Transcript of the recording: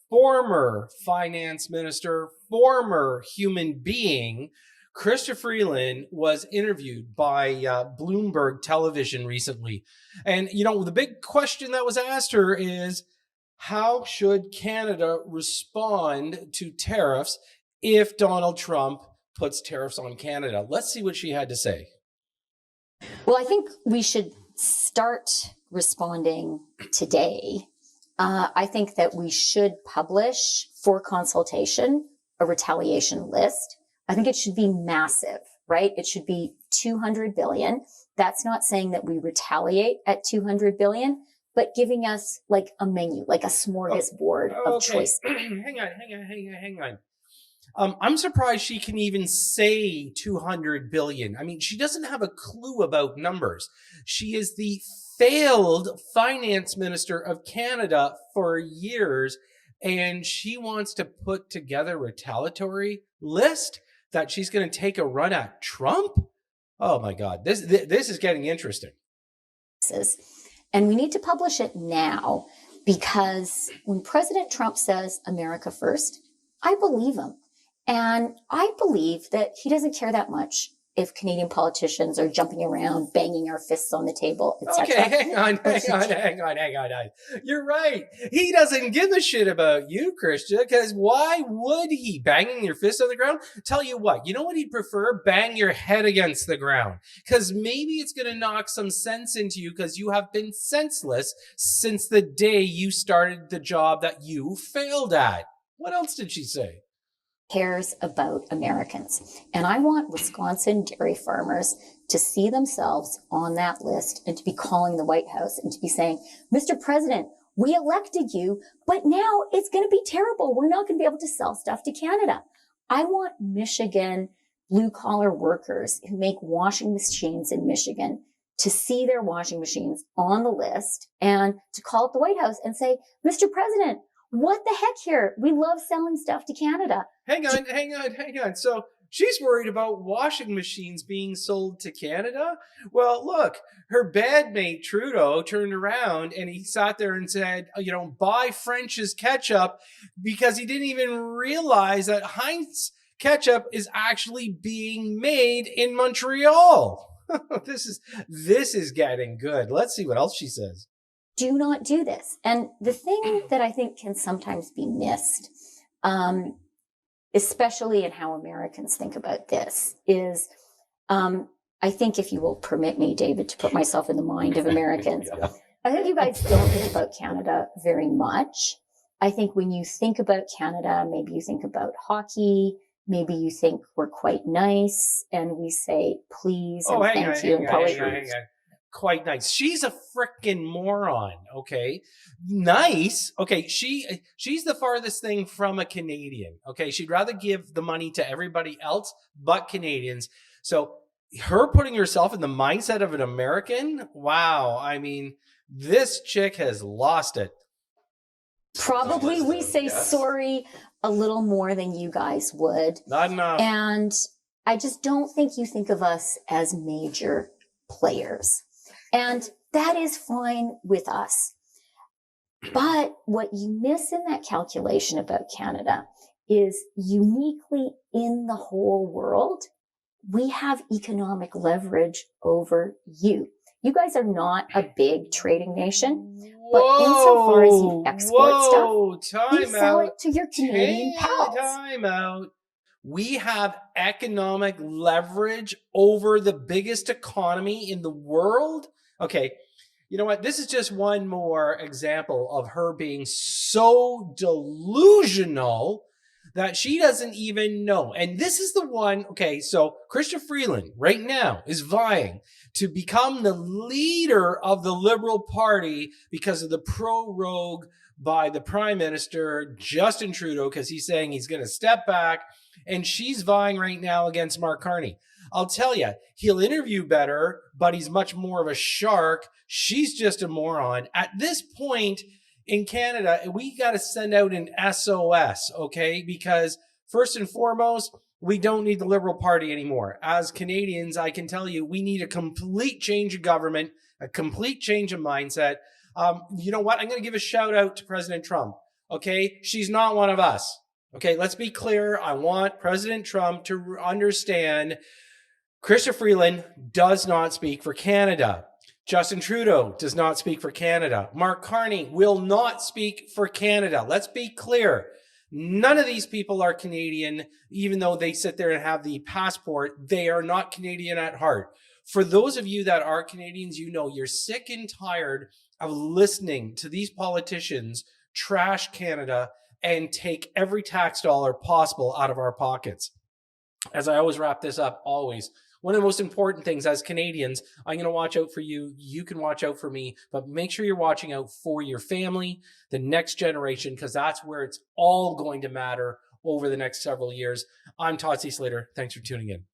former finance minister, former human being, Chrystia Freeland was interviewed by Bloomberg Television recently. And, you know, the big question that was asked her is, how should Canada respond to tariffs if Donald Trump puts tariffs on Canada? Let's see what she had to say. Well, I think we should start responding today. I think that we should publish for consultation a retaliation list. I think it should be massive, right? It should be 200 billion. That's not saying that we retaliate at 200 billion, but giving us like a menu, like a smorgasbord of choice. Hang on. I'm surprised she can even say 200 billion. I mean, she doesn't have a clue about numbers. She is the failed finance minister of Canada for years, and she wants to put together a retaliatory list that she's going to take a run at Trump. Oh my God, this is getting interesting. And we need to publish it now, because when President Trump says America first, I believe him. And I believe that he doesn't care that much if Canadian politicians are jumping around, banging our fists on the table, etc. Okay, hang on. You're right. He doesn't give a shit about you, Chrystia, because why would he? Banging your fist on the ground? Tell you what, you know what he'd prefer? Bang your head against the ground. Because maybe it's going to knock some sense into you, because you have been senseless since the day you started the job that you failed at. What else did she say? Cares about Americans. And I want Wisconsin dairy farmers to see themselves on that list and to be calling the White House and to be saying, Mr. President, we elected you, but now it's going to be terrible. We're not going to be able to sell stuff to Canada. I want Michigan blue collar workers who make washing machines in Michigan to see their washing machines on the list and to call up the White House and say, Mr. President, what the heck here? We love selling stuff to Canada. Hang on. So she's worried about washing machines being sold to Canada? Well, look, her badmate Trudeau turned around and he sat there and said, you know, buy French's ketchup, because he didn't even realize that Heinz ketchup is actually being made in Montreal. This is getting good. Let's see what else she says. Do not do this. And the thing that I think can sometimes be missed, especially in how Americans think about this, is I think, if you will permit me, David, to put myself in the mind of Americans, yeah. I think you guys don't think about Canada very much. I think when you think about Canada, maybe you think about hockey, maybe you think we're quite nice, and we say please and thank you and poetry. Quite nice. She's a frickin' moron. Okay. Nice. Okay. She's the farthest thing from a Canadian. Okay. She'd rather give the money to everybody else but Canadians. So her putting herself in the mindset of an American. Wow. I mean, this chick has lost it. Probably we say sorry a little more than you guys would. Not enough. And I just don't think you think of us as major players. And that is fine with us. But what you miss in that calculation about Canada is, uniquely in the whole world, we have economic leverage over you. You guys are not a big trading nation, but insofar as you export stuff, you sell it to your Canadian pals. Time out. We have economic leverage over the biggest economy in the world. Okay, you know what? This is just one more example of her being so delusional that she doesn't even know. And this is the one, okay, so Chrystia Freeland right now is vying to become the leader of the Liberal Party because of the prorogue by the Prime Minister, Justin Trudeau, because he's saying he's going to step back. And she's vying right now against Mark Carney. I'll tell you, he'll interview better, but he's much more of a shark. She's just a moron. At this point in Canada, we got to send out an SOS, okay? Because first and foremost, we don't need the Liberal Party anymore. As Canadians, I can tell you, we need a complete change of government, a complete change of mindset. You know what? I'm going to give a shout out to President Trump. Okay, she's not one of us. Okay, let's be clear. I want President Trump to understand Chrystia Freeland does not speak for Canada. Justin Trudeau does not speak for Canada. Mark Carney will not speak for Canada. Let's be clear. None of these people are Canadian, even though they sit there and have the passport. They are not Canadian at heart. For those of you that are Canadians, you know you're sick and tired of listening to these politicians trash Canada and take every tax dollar possible out of our pockets. As I always wrap this up, always, one of the most important things as Canadians, I'm going to watch out for you. You can watch out for me, but make sure you're watching out for your family, the next generation, because that's where it's all going to matter over the next several years. I'm Todd C. Slater. Thanks for tuning in.